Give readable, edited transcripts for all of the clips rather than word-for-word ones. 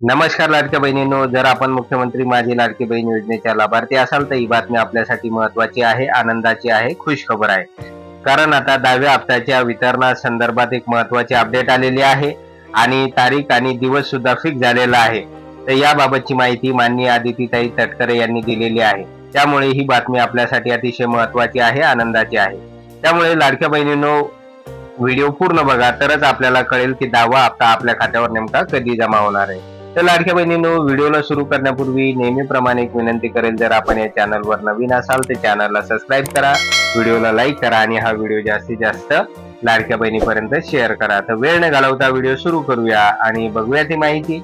नमस्कार लाडक्या बहिणींनो, जर आपण मुख्यमंत्री माझी लाडकी बहीण योजनेच्या लाभार्थी असाल तर ही बातमी आपल्यासाठी महत्त्वाची आहे, आनंदाची आहे, खुश खबर आहे. कारण आता 10व्या हप्त्याच्या वितरणासंदर्भात एक महत्त्वाची अपडेट आलेली आहे आणि तारीख आणि दिवस सुद्धा फिक्स झालेला आहे. तर याबाबतची माहिती माननीय आदितीताई तटकरे यांनी दिलेली आहे. त्यामुळे ही बातमी आपल्यासाठी अतिशय महत्त्वाची आहे, आनंदाची आहे. त्यामुळे लाडक्या बहिणींनो, व्हिडिओ पूर्ण बघा, तरच आपल्याला कळेल की 10वा हप्ता आपल्या खात्यावर नेमका कधी जमा होणार आहे. तर लाडक्या बहिणींनो, व्हिडिओला सुरू करण्यापूर्वी नेहमीप्रमाणे एक विनंती करेल, जर आपण या चॅनलवर नवीन असाल तर चॅनलला सबस्क्राईब करा, व्हिडिओला लाईक करा आणि हा व्हिडिओ जास्तीत जास्त लाडक्या बहिणीपर्यंत शेअर करा. तर वेळ न घालवता व्हिडिओ सुरू करूया आणि बघूया ती माहिती.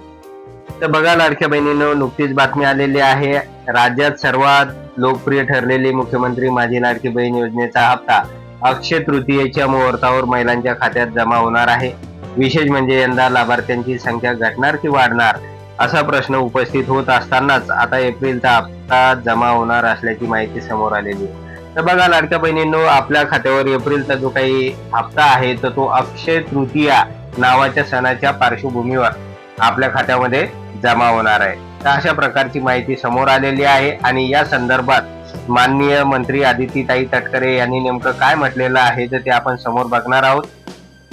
तर बघा लाडक्या बहिणींनो, नुकतीच बातमी आलेली आहे. राज्यात सर्वात लोकप्रिय ठरलेली मुख्यमंत्री माझी लाडकी बहीण योजनेचा हप्ता अक्षय तृतीयेच्या मुहूर्तावर महिलांच्या खात्यात जमा होणार आहे. विशेष म्हणजे यंदा लाभार्थ्यांची संख्या घटणार की वाढणार असा प्रश्न उपस्थित होत असतानाच आता एप्रिलचा हप्ता जमा होणार असल्याची माहिती समोर आलेली आहे. तर बघा लाडक्या बहिणींनो, आपल्या खात्यावर एप्रिलचा जो काही हप्ता आहे तर तो अक्षय तृतीया नावाच्या सणाच्या पार्श्वभूमीवर आपल्या खात्यामध्ये जमा होणार आहे. तर अशा प्रकारची माहिती समोर आलेली आहे आणि या संदर्भात माननीय मंत्री आदितीताई तटकरे यांनी नेमकं काय म्हटलेलं आहे तर ते आपण समोर बघणार आहोत.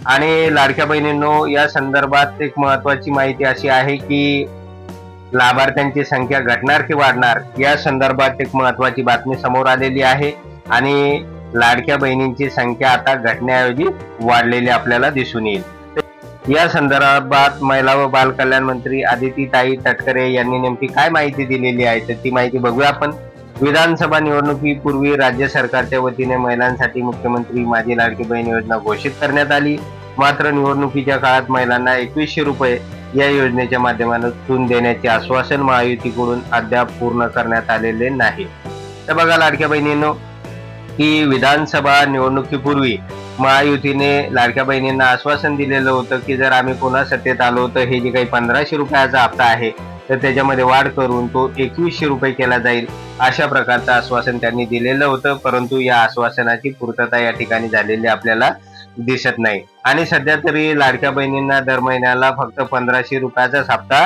आणि लाडक्या बहिणींनो, या संदर्भात एक महत्वाची माहिती अशी आहे की लाभार्थ्यांची संख्या घटणार की वाढणार या संदर्भात एक महत्वाची बातमी समोर आलेली आहे आणि लाडक्या बहिणींची संख्या आता घटण्याऐवजी वाढलेली आपल्याला दिसून येईल. या संदर्भात महिला व बाल कल्याण मंत्री आदितीताई तटकरे यांनी नेमकी काय माहिती दिलेली आहे तर ती माहिती बघूया आपण. विधानसभा निवडणुकीपूर्वी राज्य सरकारच्या वतीने महिलांसाठी मुख्यमंत्री माझी लाडकी बहीण योजना घोषित करण्यात आली. मात्र निवडणुकीच्या काळात महिलांना 2100 रुपये या योजनेच्या माध्यमातून देण्याचे आश्वासन महायुतीकडून अद्याप पूर्ण करण्यात आलेले नाही. तर बघा लाडक्या बहिणींनो, की विधानसभा निवडणुकीपूर्वी महायुतीने लाडक्या बहिणींना आश्वासन दिलेलं होतं की जर आम्ही पुन्हा सत्तेत आलो तर हे जे काही 1500 रुपयाचा हप्ता आहे तर त्याच्यामध्ये वाढ करून तो 2100 रुपये केला जाईल, अशा प्रकारचं आश्वासन त्यांनी दिलेलं होतं. परंतु या आश्वासनाची पूर्तता या ठिकाणी झालेली आपल्याला दिसत नाही आणि सध्या तरी लाडक्या बहिणींना दर महिन्याला फक्त 1500 रुपयाचाच हप्ता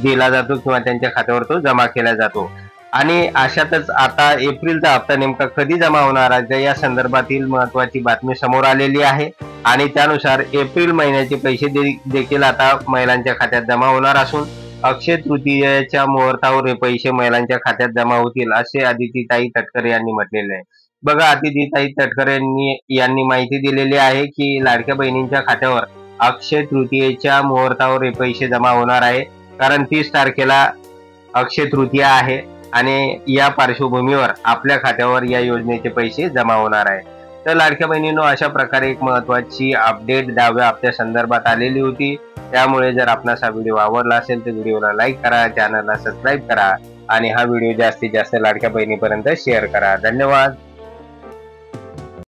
दिला जातो किंवा त्यांच्या खात्यावर तो जमा केला जातो. आणि अशातच आता एप्रिलचा हप्ता नेमका कधी जमा होणार आहे या संदर्भातील महत्वाची बातमी समोर आलेली आहे आणि त्यानुसार एप्रिल महिन्याचे पैसे देखील आता महिलांच्या खात्यात जमा होणार असून अक्षय तृतीयेच्या मुहूर्तावर हे पैसे महिलांच्या खात्यात जमा होतील असे आदितीताई तटकरे यांनी म्हटलेले आहे. बघा, आदितीताई तटकरे यांनी माहिती दिलेली आहे की लाडक्या बहिणींच्या खात्यावर अक्षय तृतीयेच्या मुहूर्तावर हे पैसे जमा होणार आहे. कारण 30 तारखेला अक्षय तृतीया आहे आणि या पार्श्वभूमीवर आपल्या खात्यावर या योजनेचे पैसे जमा होणार आहे. तर लाडक्या बहिणींनो, अशा प्रकारे एक महत्वाची अपडेट 10व्या हप्त्या संदर्भात आलेली होती. त्यामुळे जर आपणास हा व्हिडिओ आवडला असेल तर व्हिडिओला लाईक करा, चॅनलला सबस्क्राईब करा आणि हा व्हिडिओ जास्तीत जास्त लाडक्या बहिणीपर्यंत शेअर करा. धन्यवाद.